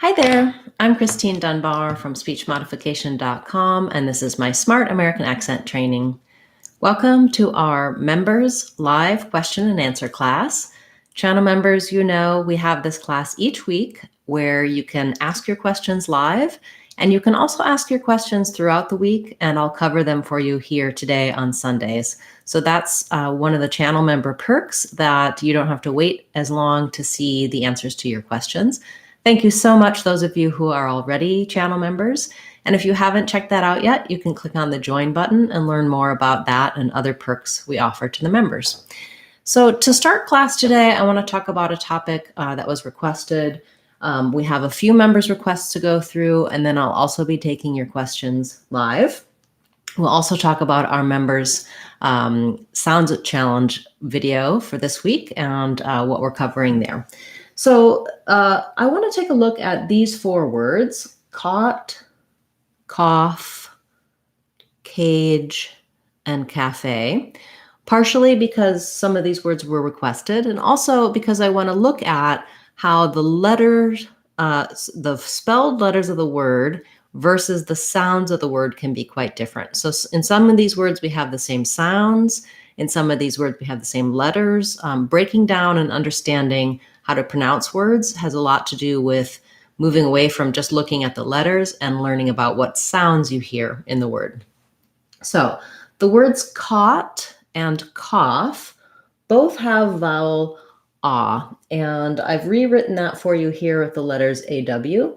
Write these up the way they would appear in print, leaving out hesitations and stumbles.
Hi there, I'm Christine Dunbar from speechmodification.com, and this is my Smart American Accent training. Welcome to our members live question and answer class. Channel members, you know we have this class each week where you can ask your questions live, and you can also ask your questions throughout the week, and I'll cover them for you here today on Sundays. So that's one of the channel member perks, that you don't have to wait as long to see the answers to your questions. Thank you so much, those of you who are already channel members. And if you haven't checked that out yet, you can click on the join button and learn more about that and other perks we offer to the members. So to start class today, I want to talk about a topic that was requested. We have a few members' requests to go through, and then I'll also be taking your questions live. We'll also talk about our members' Sounds Challenge video for this week and what we're covering there. So I want to take a look at these four words: caught, cough, cage, and cafe, partially because some of these words were requested, and also because I want to look at how the letters, the spelled letters of the word versus the sounds of the word can be quite different. So in some of these words, we have the same sounds. In some of these words, we have the same letters. Breaking down and understanding how to pronounce words has a lot to do with moving away from just looking at the letters and learning about what sounds you hear in the word. So the words caught and cough both have vowel ah, and I've rewritten that for you here with the letters AW.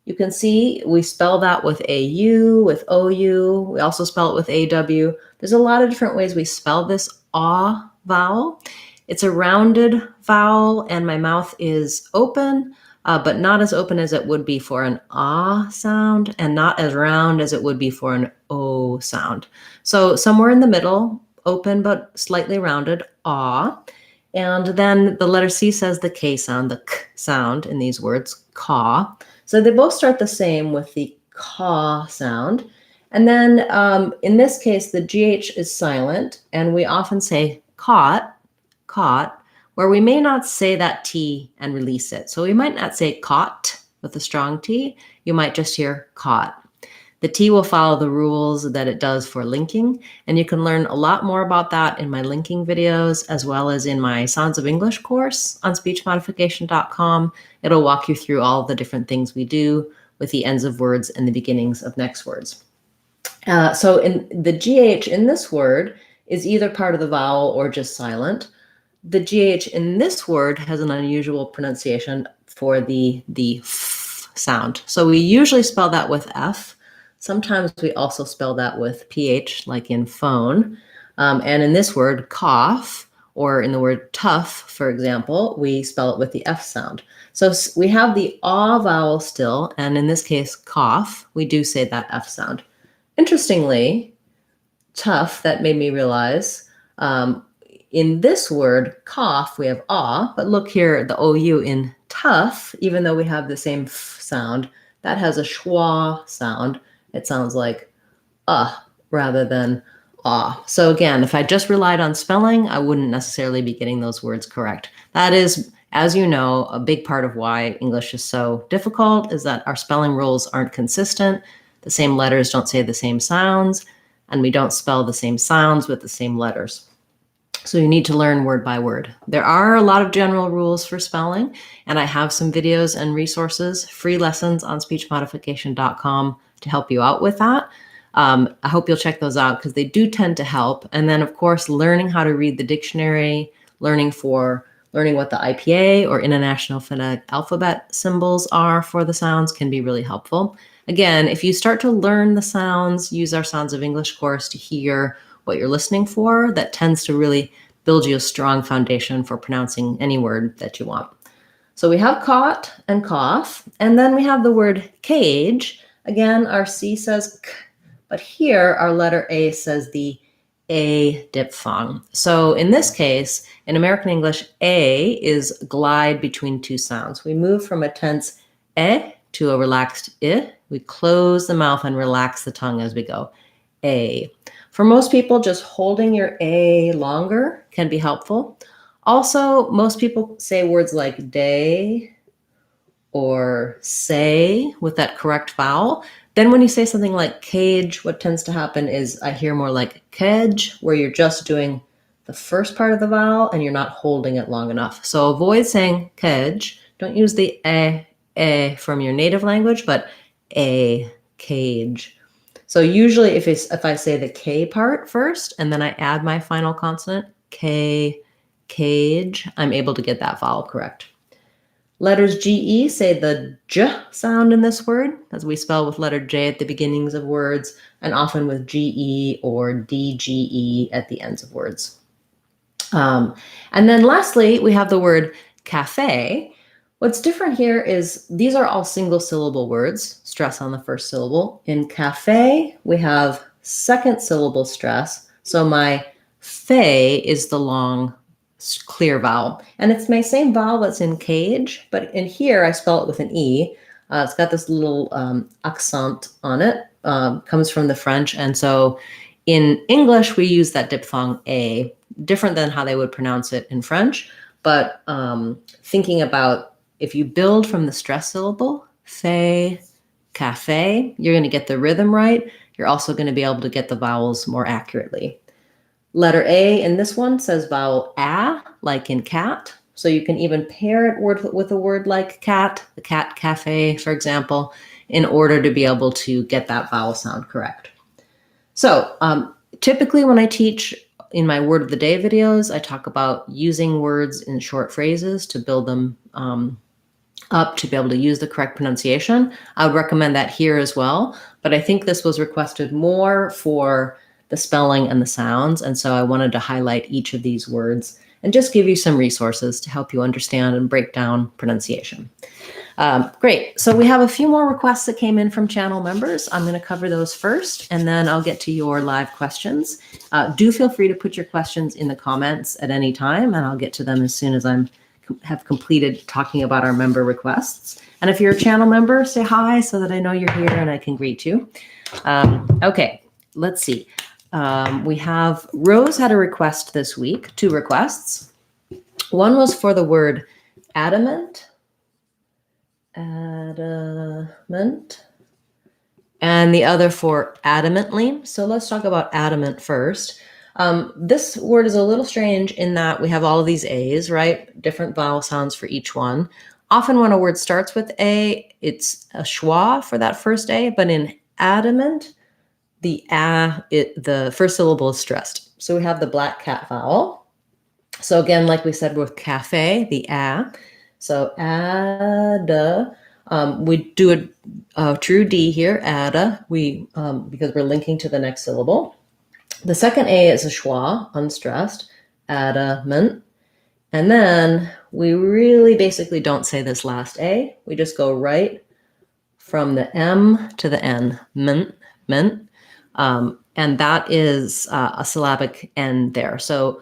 You can see we spell that with AU, with OU. We also spell it with AW. There's a lot of different ways we spell this ah vowel. It's a rounded vowel, and my mouth is open, but not as open as it would be for an ah sound, and not as round as it would be for an o sound. So somewhere in the middle, open but slightly rounded, ah. And then the letter C says the K sound, the k sound in these words, caw. So they both start the same with the caw sound. And then in this case, the GH is silent, and we often say caught, where we may not say that T and release it. So we might not say caught with a strong T. You might just hear caught. The T will follow the rules that it does for linking, and you can learn a lot more about that in my linking videos, as well as in my Sounds of English course on speechmodification.com. It'll walk you through all the different things we do with the ends of words and the beginnings of next words. So in the GH in this word is either part of the vowel or just silent. The GH in this word has an unusual pronunciation for the f sound. So we usually spell that with F. Sometimes we also spell that with PH, like in phone. And in this word, cough, or in the word tough, for example, we spell it with the F sound. So we have the ah vowel still, and in this case, cough, we do say that F sound. Interestingly, tough, that made me realize, in this word, cough, we have ah, but look here, the OU in tough, even though we have the same f sound, that has a schwa sound. It sounds like rather than ah. So again, if I just relied on spelling, I wouldn't necessarily be getting those words correct. That is, as you know, a big part of why English is so difficult, is that our spelling rules aren't consistent. The same letters don't say the same sounds, and we don't spell the same sounds with the same letters. So you need to learn word by word. There are a lot of general rules for spelling, and I have some videos and resources, free lessons on speechmodification.com to help you out with that. I hope you'll check those out because they do tend to help. And then, of course, learning how to read the dictionary, learning what the IPA or International Phonetic Alphabet symbols are for the sounds can be really helpful. Again, if you start to learn the sounds, use our Sounds of English course to hear what you're listening for. That tends to really build you a strong foundation for pronouncing any word that you want. So we have caught and cough, and then we have the word cage. Again, our C says k, but here our letter A says the A diphthong. So in this case, in American English, A is glide between two sounds. We move from a tense e to a relaxed I. We close the mouth and relax the tongue as we go. A. For most people, just holding your A longer can be helpful. Also, most people say words like day or say with that correct vowel. Then when you say something like cage, what tends to happen is I hear more like kedge, where you're just doing the first part of the vowel and you're not holding it long enough. So avoid saying kedge. Don't use the from your native language, but a cage. So usually if I say the K part first and then I add my final consonant, K, cage, I'm able to get that vowel correct. Letters GE say the J sound in this word, as we spell with letter J at the beginnings of words, and often with GE or DGE at the ends of words. And then lastly, we have the word cafe. What's different here is these are all single syllable words, stress on the first syllable. In cafe, we have second syllable stress. So my fe is the long clear vowel. And it's my same vowel that's in cage, but in here I spell it with an E. It's got this little accent on it, comes from the French. And so in English, we use that diphthong A, different than how they would pronounce it in French. But thinking about if you build from the stress syllable, fe, cafe, you're going to get the rhythm right. You're also going to be able to get the vowels more accurately. Letter A in this one says vowel A, like in cat. So you can even pair it with a word like cat, the cat cafe, for example, in order to be able to get that vowel sound correct. So typically when I teach in my word of the day videos, I talk about using words in short phrases to build them up to be able to use the correct pronunciation. I would recommend that here as well, but I think this was requested more for the spelling and the sounds, and so I wanted to highlight each of these words and just give you some resources to help you understand and break down pronunciation. Great, so we have a few more requests that came in from channel members. I'm going to cover those first, and then I'll get to your live questions. Do feel free to put your questions in the comments at any time, and I'll get to them as soon as have completed talking about our member requests. And if you're a channel member, say hi so that I know you're here and I can greet you. Okay, let's see. We have Rose had a request this week, 2 requests. One was for the word adamant, and the other for adamantly. So let's talk about adamant first. This word is a little strange in that we have all of these A's, right? Different vowel sounds for each one. Often when a word starts with A, it's a schwa for that first A, but in adamant, the the first syllable is stressed. So we have the black cat vowel. So again, like we said with cafe, the A. So ada, we do a true D here, ada, because we're linking to the next syllable. The second A is a schwa, unstressed, adamant. And then we really basically don't say this last A. We just go right from the M to the N, mint. And that is a syllabic N there. So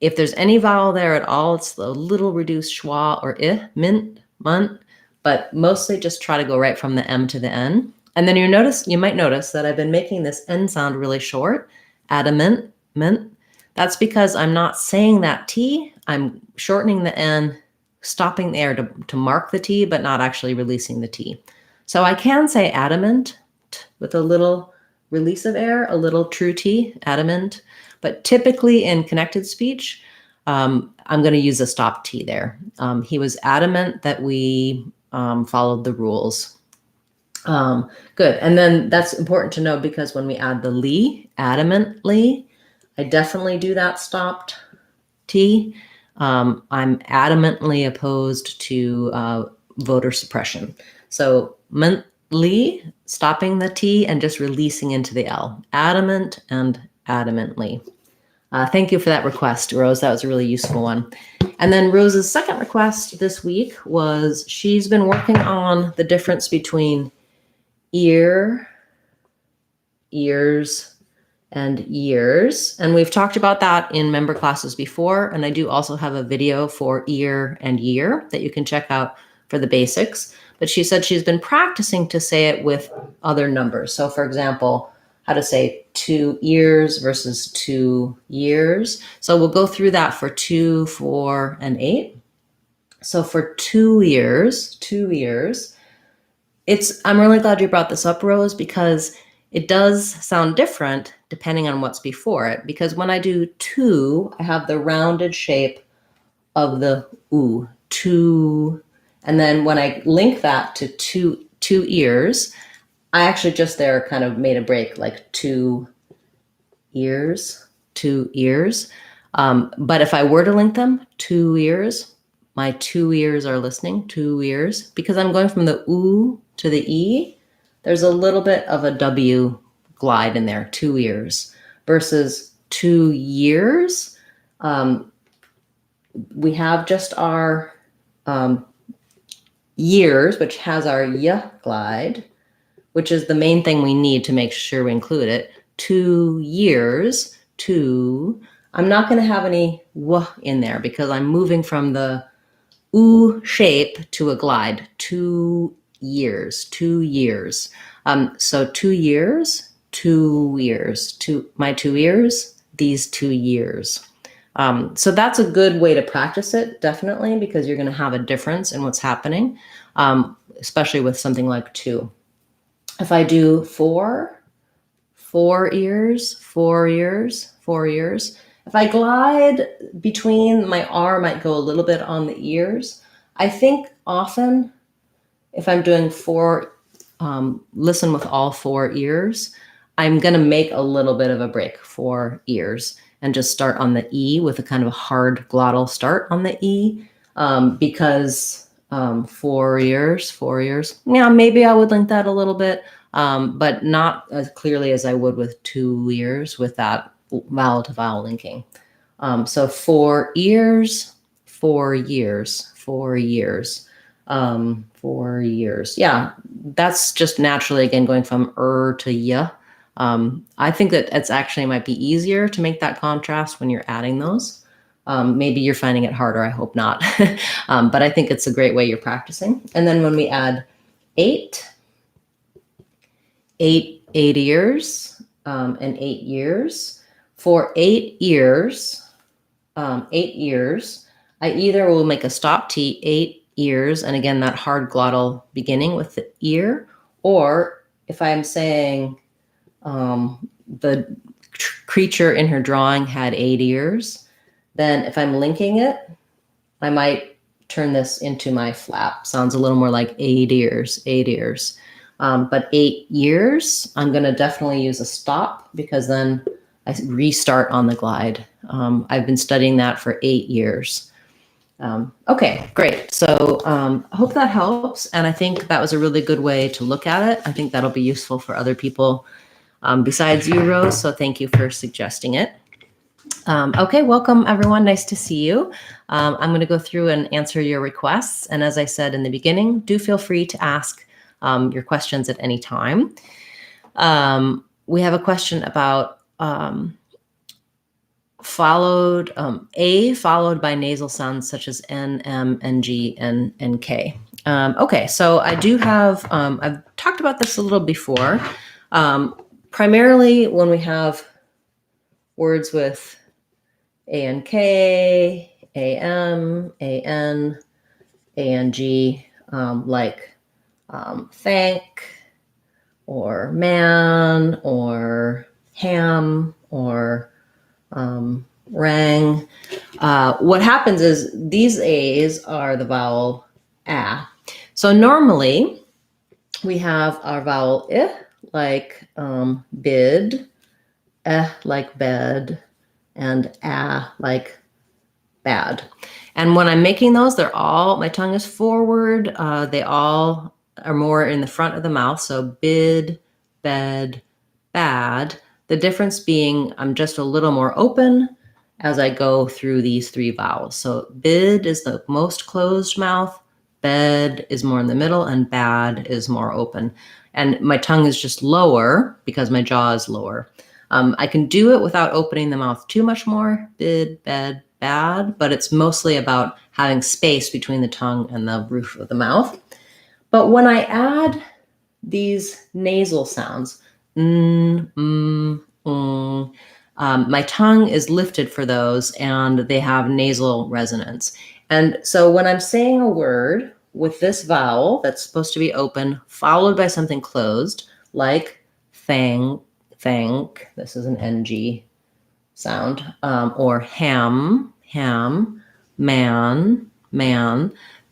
if there's any vowel there at all, it's a little reduced schwa or mint, munt, but mostly just try to go right from the M to the N. And then you might notice that I've been making this N sound really short. Adamant, mint. That's because I'm not saying that T. I'm shortening the N, stopping there to mark the T, but not actually releasing the T. So I can say adamant with a little release of air, a little true T, adamant. But typically in connected speech, I'm going to use a stop T there. He was adamant that we followed the rules. Good. And then that's important to know because when we add the ly, adamantly, I definitely do that stopped T. I'm adamantly opposed to voter suppression. So mently, stopping the T and just releasing into the L. Adamant and adamantly. Thank you for that request, Rose. That was a really useful one. And then Rose's second request this week was she's been working on the difference between ear, ears, and years. And we've talked about that in member classes before. And I do also have a video for ear and year that you can check out for the basics. But she said she's been practicing to say it with other numbers. So for example, how to say 2 ears versus 2 years. So we'll go through that for 2, 4, and 8. So for 2 years, I'm really glad you brought this up, Rose, because it does sound different depending on what's before it. Because when I do two, I have the rounded shape of the oo, two. And then when I link that to two ears, I actually just there kind of made a break, like 2 ears. But if I were to link them, 2 ears, my 2 ears are listening, 2 ears, because I'm going from the oo to the e. There's a little bit of a W glide in there, 2 ears, versus 2 years. We have just our years, which has our y glide, which is the main thing we need to make sure we include it. 2 years, two. I'm not going to have any w in there because I'm moving from the oo shape to a glide. 2 years, 2 years. So 2 years, 2 years, my 2 ears, these 2 years. So that's a good way to practice it, definitely, because you're going to have a difference in what's happening, especially with something like two. If I do 4 years, 4 years, 4 years. If I glide between, my R might go a little bit on the ears. I think often if I'm doing listen with all 4 ears, I'm going to make a little bit of a break, 4 ears, and just start on the E with a kind of a hard glottal start on the E, because 4 years. Yeah, maybe I would link that a little bit, but not as clearly as I would with 2 years with that vowel to vowel linking. So 4 years, 4 years, 4 years, 4 years. Yeah, that's just naturally, again, going from to y. I think that it's actually might be easier to make that contrast when you're adding those. Maybe you're finding it harder. I hope not. But I think it's a great way you're practicing. And then when we add 8 years, and 8 years. For 8 years, 8 years, I either will make a stop T, 8 years, and again, that hard glottal beginning with the ear, or if I'm saying the creature in her drawing had 8 ears, then if I'm linking it, I might turn this into my flap. Sounds a little more like 8 ears, 8 ears. But 8 years, I'm going to definitely use a stop because then I restart on the glide. I've been studying that for 8 years. Okay, great. So I hope that helps. And I think that was a really good way to look at it. I think that'll be useful for other people besides you, Rose. So thank you for suggesting it. Okay, welcome everyone. Nice to see you. I'm going to go through and answer your requests. And as I said in the beginning, do feel free to ask your questions at any time. We have a question about followed by nasal sounds such as N, M, N, G, and K. Okay, so I do have, I've talked about this a little before. Primarily when we have words with A and K, A, M, A, N, A, N, G, like thank, or man, or ham, or rang. What happens is these A's are the vowel A. So normally we have our vowel I, like bid, like bed, and A like bad. And when I'm making those, my tongue is forward. They all are more in the front of the mouth. So bid, bed, bad. The difference being I'm just a little more open as I go through these three vowels. So bid is the most closed mouth, bed is more in the middle, and bad is more open. And my tongue is just lower because my jaw is lower. I can do it without opening the mouth too much more, bid, bed, bad, but it's mostly about having space between the tongue and the roof of the mouth. But when I add these nasal sounds, my tongue is lifted for those and they have nasal resonance. And so when I'm saying a word with this vowel that's supposed to be open, followed by something closed, like thank, this is an NG sound, or ham, man,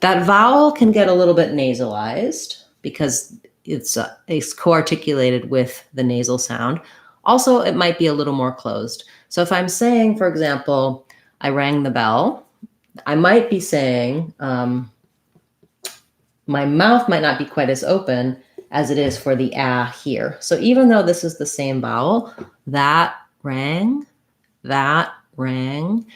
that vowel can get a little bit nasalized because it's co-articulated with the nasal sound. Also, it might be a little more closed. So if I'm saying, for example, I rang the bell, I might be saying, my mouth might not be quite as open as it is for the ah here. So even though this is the same vowel, that rang,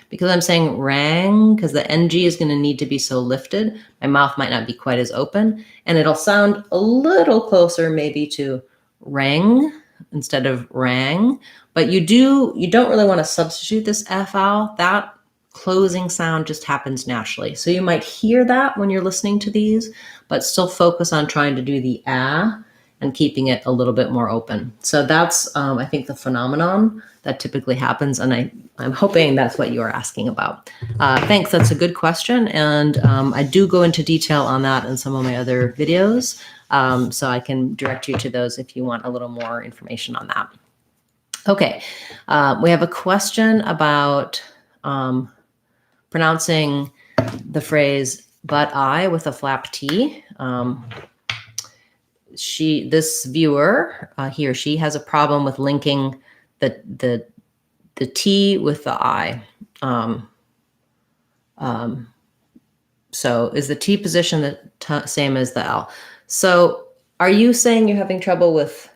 because I'm saying rang, because the NG is going to need to be so lifted, my mouth might not be quite as open, and it'll sound a little closer maybe to rang instead of rang. But you don't really want to substitute this F vowel. That closing sound just happens naturally. So you might hear that when you're listening to these, but still focus on trying to do the ah and keeping it a little bit more open. So that's, I think, the phenomenon that typically happens. And I'm hoping that's what you're asking about. Thanks, that's a good question. And I do go into detail on that in some of my other videos. So I can direct you to those if you want a little more information on that. Okay, we have a question about pronouncing the phrase "but I" with a flap T. This viewer, he or she, has a problem with linking the T with the I. So is the T position the same as the L? So are you saying you're having trouble with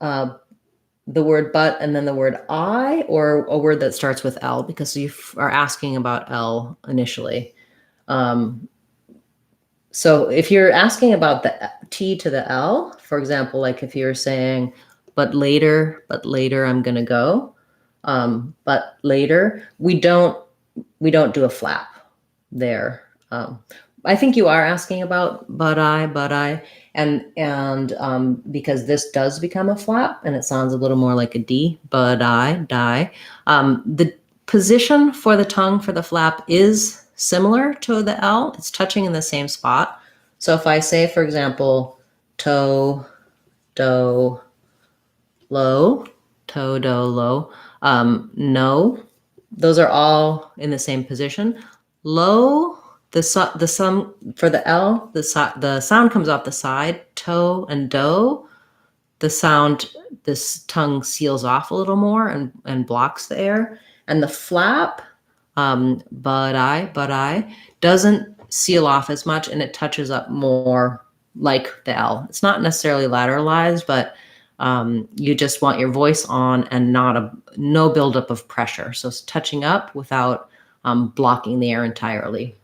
the word but and then the word I, or a word that starts with L? Because you are asking about L initially. So if you're asking about the T to the L, for example, like if you're saying, but later I'm going to go, but later, we don't do a flap there. I think you are asking about but I, and because this does become a flap and it sounds a little more like a D, but I, die. The position for the tongue for the flap is similar to the L. It's touching in the same spot. So if I say, for example, toe, do, low, toe, do, low, no, those are all in the same position. Low, the sum for the L, the sound comes off the side. Toe and do, the sound, this tongue seals off a little more and blocks the air. And the flap, but I, doesn't seal off as much, and it touches up more like the L. It's not necessarily lateralized, but you just want your voice on and no buildup of pressure. So it's touching up without blocking the air entirely.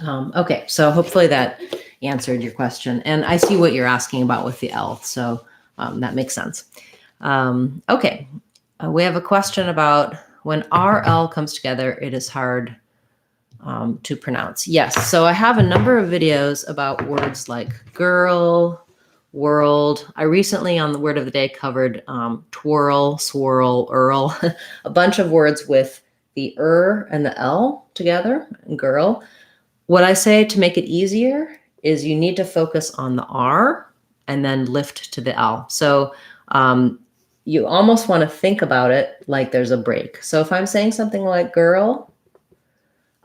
Okay, so hopefully that answered your question. And I see what you're asking about with the L, so that makes sense. Okay, we have a question about when RL comes together, it is hard to pronounce. Yes, so I have a number of videos about words like girl, world. I recently on the word of the day covered twirl, swirl, earl, a bunch of words with the and the L together, girl. What I say to make it easier is you need to focus on the R and then lift to the L. So you almost want to think about it like there's a break. So if I'm saying something like girl,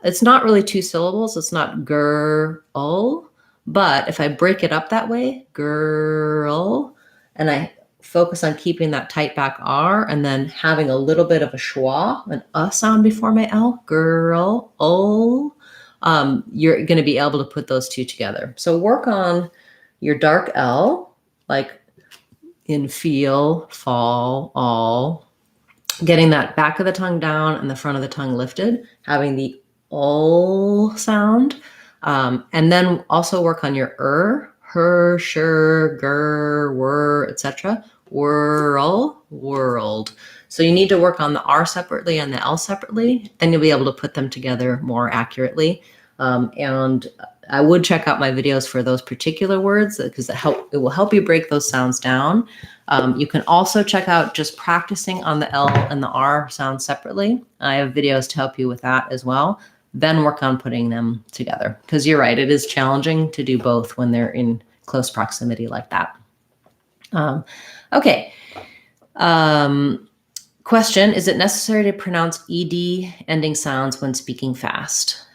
it's not really two syllables. It's not girl. But if I break it up that way, girl, and I focus on keeping that tight back R and then having a little bit of a schwa, an sound before my L, girl, you're going to be able to put those two together. So work on your dark L, like in feel, fall, all, getting that back of the tongue down and the front of the tongue lifted, having the sound. And then also work on your her, sure, ger, were, etc. Whirl, world. So you need to work on the R separately and the L separately. Then you'll be able to put them together more accurately. And I would check out my videos for those particular words because it will help you break those sounds down. You can also check out just practicing on the L and the R sounds separately. I have videos to help you with that as well. then work on putting them together. Because you're right, it is challenging to do both when they're in close proximity like that. Okay. Question, is it necessary to pronounce ED ending sounds when speaking fast?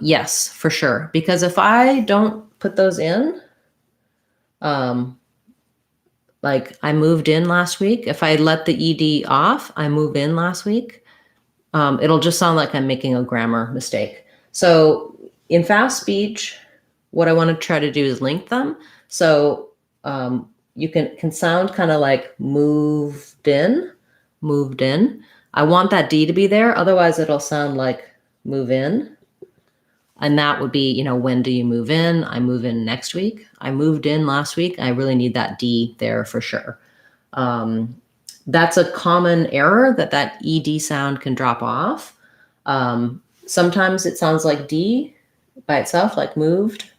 Yes, for sure. Because if I don't put those in, like I moved in last week, if I let the ED off, I move in last week, it'll just sound like I'm making a grammar mistake. So in fast speech, what I want to try to do is link them. So you can sound kind of like moved in. I want that D to be there. Otherwise, it'll sound like move in. And that would be, when do you move in? I move in next week. I moved in last week. I really need that D there for sure. That's a common error that ED sound can drop off. Sometimes it sounds like D by itself, like moved.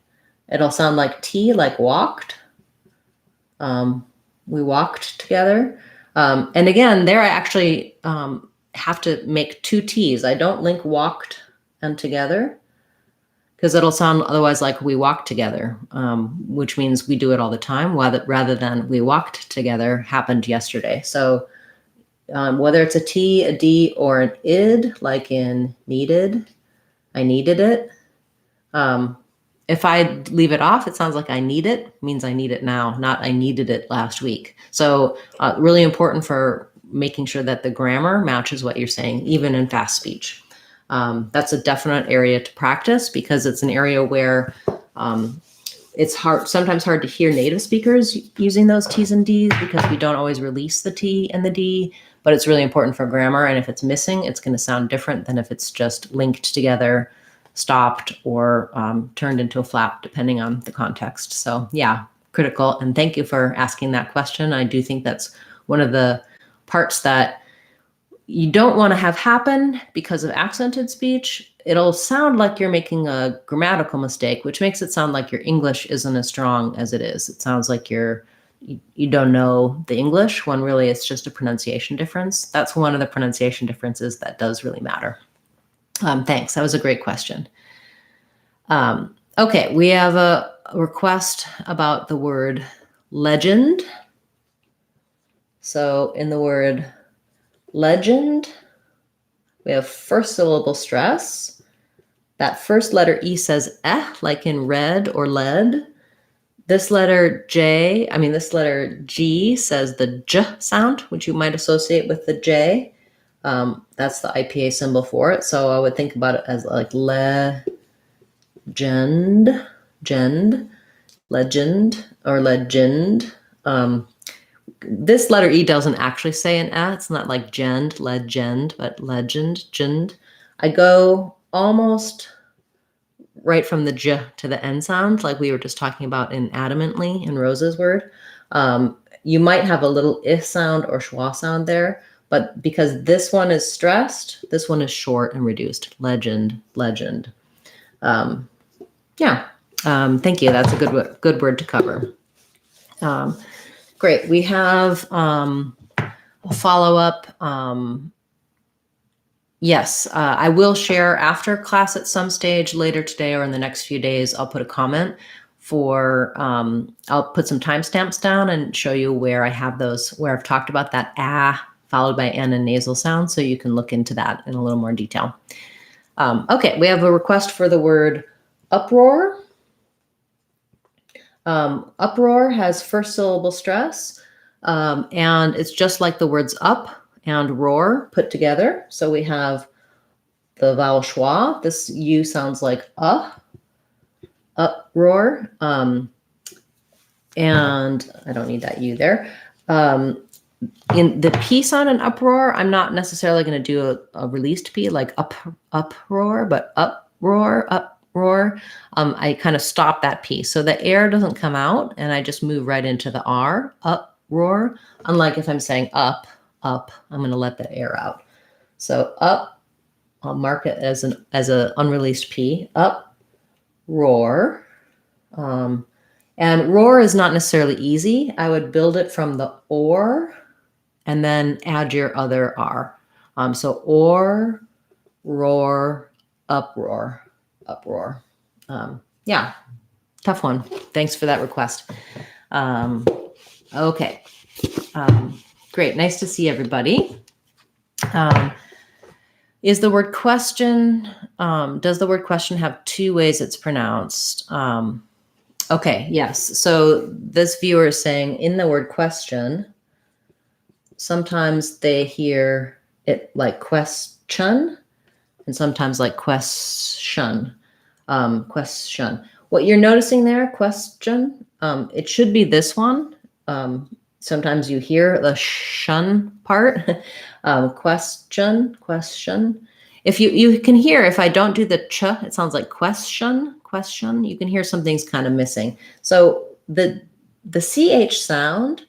It'll sound like T, like walked. We walked together. And again, there I actually have to make two T's. I don't link walked and together because it'll sound otherwise like we walked together, which means we do it all the time, rather than we walked together happened yesterday. So whether it's a T, a D, or an id, like in needed, I needed it. If I leave it off, it sounds like I need it, means I need it now, not I needed it last week. So really important for making sure that the grammar matches what you're saying, even in fast speech. That's a definite area to practice because it's an area where it's sometimes hard to hear native speakers using those T's and D's because we don't always release the T and the D, but it's really important for grammar. And if it's missing, it's going to sound different than if it's just linked together, stopped, or turned into a flap, depending on the context. So yeah, critical. And thank you for asking that question. I do think that's one of the parts that you don't want to have happen because of accented speech. It'll sound like you're making a grammatical mistake, which makes it sound like your English isn't as strong as it is. It sounds like you don't know the English when really it's just a pronunciation difference. That's one of the pronunciation differences that does really matter. Thanks. That was a great question. Okay, we have a request about the word legend. So in the word legend, we have first syllable stress. That first letter E says eh, like in red or lead. This letter G says the J sound, which you might associate with the J. That's the IPA symbol for it. So I would think about it as like legend, or legend. This letter E doesn't actually say an eh. It's not like legend, but legend. I go almost right from the J to the N sound, like we were just talking about in adamantly in Rose's word. You might have a little I sound or schwa sound there, but because this one is stressed, this one is short and reduced. Legend. Thank you. That's a good word to cover. Great. We have a follow-up. Yes, I will share after class at some stage later today or in the next few days. I'll put a comment for, I'll put some timestamps down and show you where I have those, where I've talked about that ah followed by n and nasal sound, so you can look into that in a little more detail. Okay, we have a request for the word uproar. Uproar has first syllable stress, and it's just like the words up and roar put together. So we have the vowel schwa. This U sounds like uproar. And I don't need that U there. In the P sound in uproar, I'm not necessarily going to do a released P like uproar, but uproar. I kind of stop that P. So the air doesn't come out and I just move right into the R, uproar. Unlike if I'm saying up, I'm going to let the air out. So up, I'll mark it as an unreleased P, up, roar. And roar is not necessarily easy. I would build it from the or and then add your other R. So or, roar, uproar. Uproar. Yeah, tough one. Thanks for that request. Okay. Great. Nice to see everybody. Is the word question, does the word question have two ways it's pronounced? Okay, yes. So this viewer is saying in the word question, sometimes they hear it like question and sometimes like question. Question. What you're noticing there, question, it should be this one. Sometimes you hear the shun part. Question. If you can hear, if I don't do the ch, it sounds like question. You can hear something's kind of missing. So the ch sound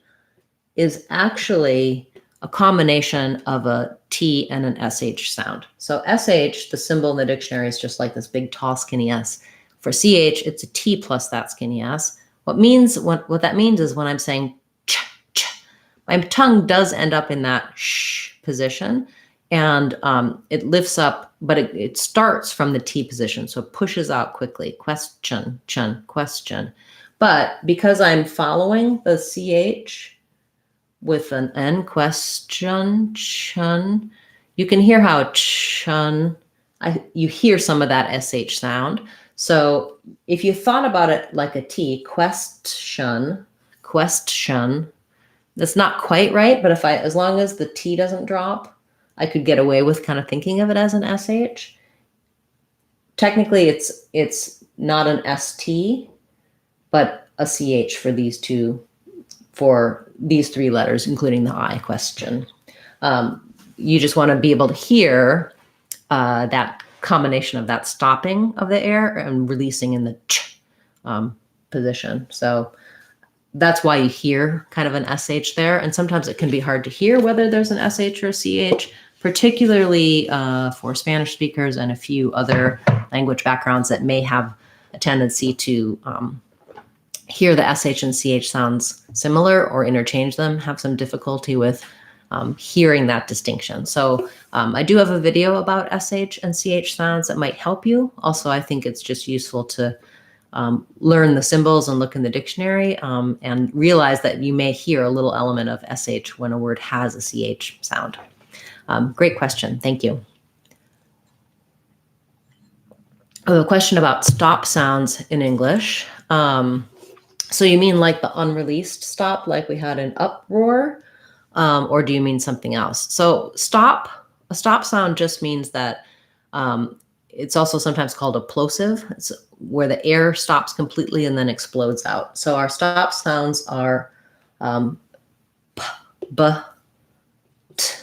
is actually a combination of a T and an SH sound. So SH, the symbol in the dictionary, is just like this big, tall, skinny S. For CH, it's a T plus that skinny S. What that means is when I'm saying ch, my tongue does end up in that sh position, and it lifts up, but it starts from the T position, so it pushes out quickly. Question, chun, question. But because I'm following the CH with an N, question, chun, you can hear how chun, you hear some of that SH sound. So if you thought about it like a T, question, that's not quite right, but as long as the T doesn't drop, I could get away with kind of thinking of it as an SH. Technically, it's not an ST, but a CH for these three letters, including the I, question. You just want to be able to hear that combination of that stopping of the air and releasing in the ch position. So that's why you hear kind of an SH there. And sometimes it can be hard to hear whether there's an SH or a CH, particularly for Spanish speakers and a few other language backgrounds that may have a tendency to hear the SH and CH sounds similar or interchange them, have some difficulty with hearing that distinction. So I do have a video about SH and CH sounds that might help you. Also, I think it's just useful to learn the symbols and look in the dictionary and realize that you may hear a little element of SH when a word has a CH sound. Great question. Thank you. A question about stop sounds in English. So you mean like the unreleased stop, like we had an uproar, or do you mean something else? So a stop sound just means that it's also sometimes called a plosive. It's where the air stops completely and then explodes out. So our stop sounds are p, b, t,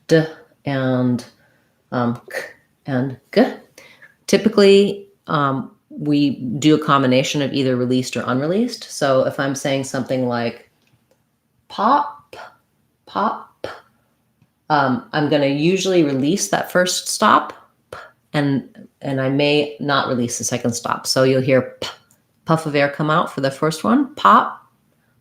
d, and k and g. Typically, we do a combination of either released or unreleased. So if I'm saying something like pop, pop, I'm going to usually release that first stop, and I may not release the second stop. So you'll hear puff of air come out for the first one, pop,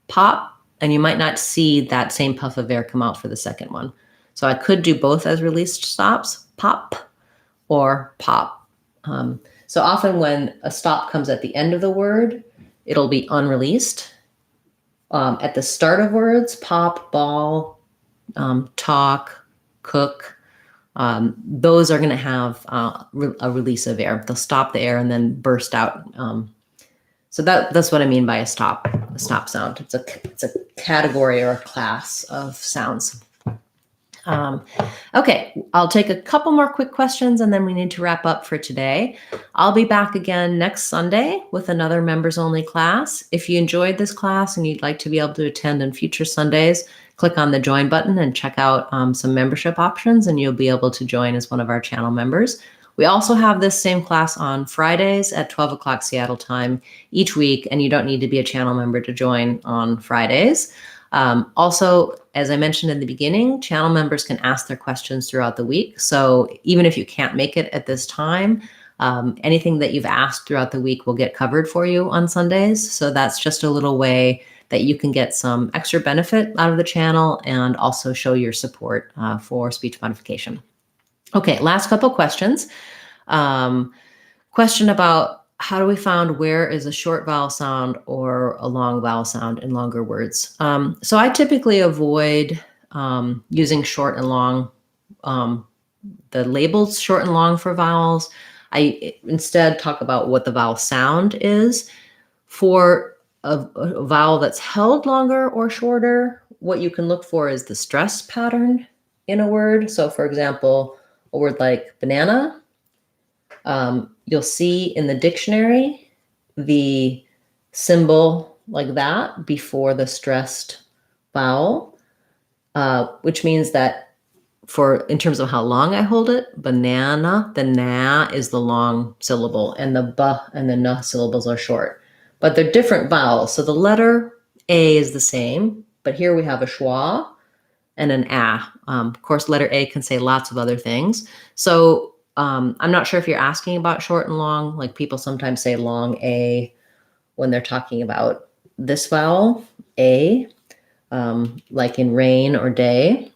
pop, and you might not see that same puff of air come out for the second one. So I could do both as released stops, pop or pop. So often when a stop comes at the end of the word, it'll be unreleased. At the start of words, pop, ball, talk, cook, those are going to have a release of air. They'll stop the air and then burst out. So that's what I mean by a stop sound. It's a category or a class of sounds. Okay, I'll take a couple more quick questions and then we need to wrap up for today. I'll be back again next Sunday with another members only class. If you enjoyed this class and you'd like to be able to attend on future Sundays, click on the join button and check out some membership options and you'll be able to join as one of our channel members. We also have this same class on Fridays at 12 o'clock Seattle time each week, and you don't need to be a channel member to join on Fridays. Also, as I mentioned in the beginning, channel members can ask their questions throughout the week. So even if you can't make it at this time, anything that you've asked throughout the week will get covered for you on Sundays. So that's just a little way that you can get some extra benefit out of the channel and also show your support for speech modification. Okay, last couple questions. Question about how do we find where is a short vowel sound or a long vowel sound in longer words? So I typically avoid using short and long, the labels short and long for vowels. I instead talk about what the vowel sound is. For a vowel that's held longer or shorter, what you can look for is the stress pattern in a word. So for example, a word like banana, you'll see in the dictionary the symbol like that before the stressed vowel, which means that in terms of how long I hold it, banana, the na is the long syllable and the ba and the n syllables are short. But they're different vowels. So the letter A is the same, but here we have a schwa and an a. Of course, letter A can say lots of other things. So I'm not sure if you're asking about short and long. Like people sometimes say long A when they're talking about this vowel, A, like in rain or day.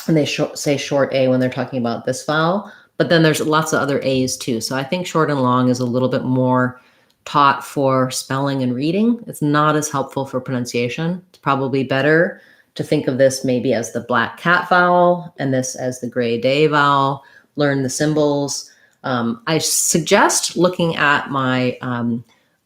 And they say short A when they're talking about this vowel. But then there's lots of other A's too. So I think short and long is a little bit more taught for spelling and reading. It's not as helpful for pronunciation. It's probably better to think of this maybe as the black cat vowel and this as the gray day vowel. Learn the symbols. I suggest looking at my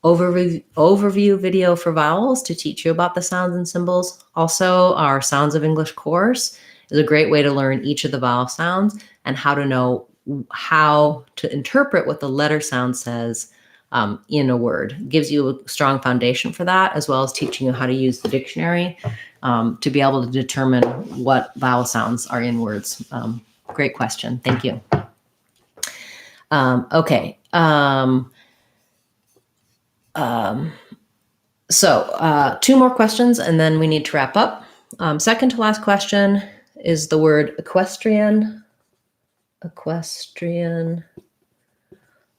overview video for vowels to teach you about the sounds and symbols. Also, our Sounds of English course is a great way to learn each of the vowel sounds and how to know how to interpret what the letter sound says in a word. It gives you a strong foundation for that, as well as teaching you how to use the dictionary to be able to determine what vowel sounds are in words. Great question. Thank you. Okay. So 2 more questions and then we need to wrap up. Second to last question is the word equestrian. Equestrian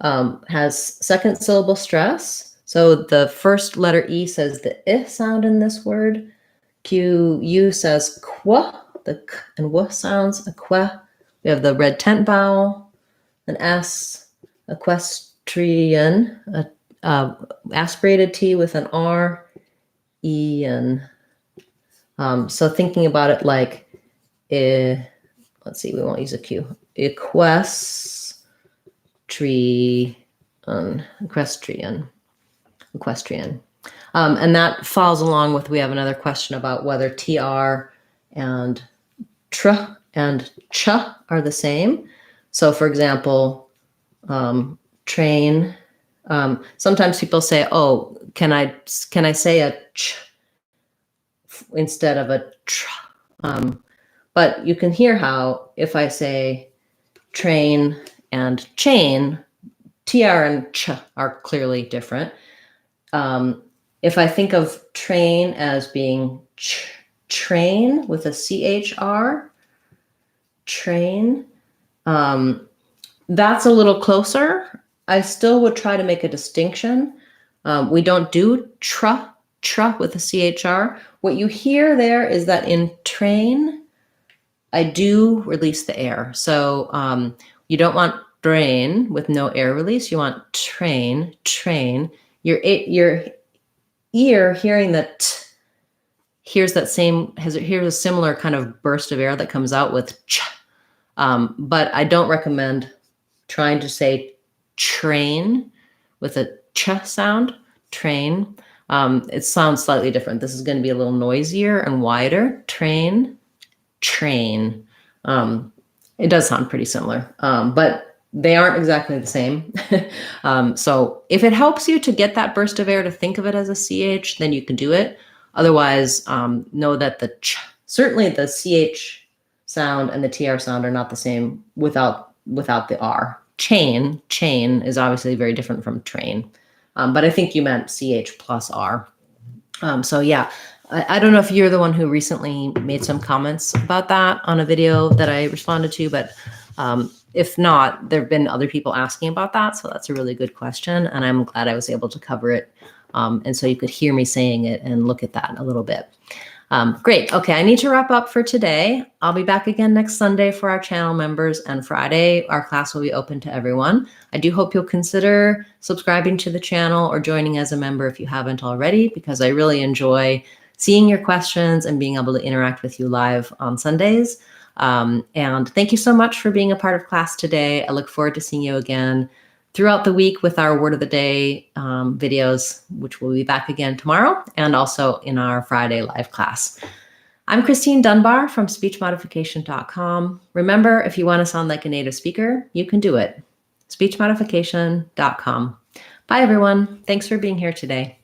has second syllable stress. So the first letter E says the I sound in this word. U says qua, the k and w sounds, eque. We have the red tent vowel, an S, equestrian, aspirated T with an R, Ian. So thinking about it like, let's see, we won't use a Q. Equestrian. And that follows along with, we have another question about whether TR and tr and ch are the same. So for example, train, sometimes people say, oh, can I say a ch instead of a tr? But you can hear how if I say train and chain, TR and ch are clearly different. If I think of train as being train with a CHR, train, that's a little closer. I still would try to make a distinction. We don't do tr with a CHR. What you hear there is that in train, I do release the air. So you don't want drain with no air release. You want train. Your ear hearing that hears a similar kind of burst of air that comes out with ch. But I don't recommend trying to say train with a ch sound. Train. It sounds slightly different. This is going to be a little noisier and wider. Train. It does sound pretty similar, but they aren't exactly the same. So if it helps you to get that burst of air to think of it as a CH, then you can do it. Otherwise, know that certainly the CH sound and the TR sound are not the same without the R. Chain is obviously very different from train. But I think you meant CH plus R. So yeah, I don't know if you're the one who recently made some comments about that on a video that I responded to, but if not, there have been other people asking about that. So that's a really good question. And I'm glad I was able to cover it. And so you could hear me saying it and look at that a little bit. Great. Okay, I need to wrap up for today. I'll be back again next Sunday for our channel members, and Friday our class will be open to everyone. I do hope you'll consider subscribing to the channel or joining as a member if you haven't already, because I really enjoy seeing your questions and being able to interact with you live on Sundays. And thank you so much for being a part of class today. I look forward to seeing you again throughout the week with our Word of the Day videos, which will be back again tomorrow, and also in our Friday live class. I'm Christine Dunbar from speechmodification.com. Remember, if you want to sound like a native speaker, you can do it. speechmodification.com. Bye, everyone. Thanks for being here today.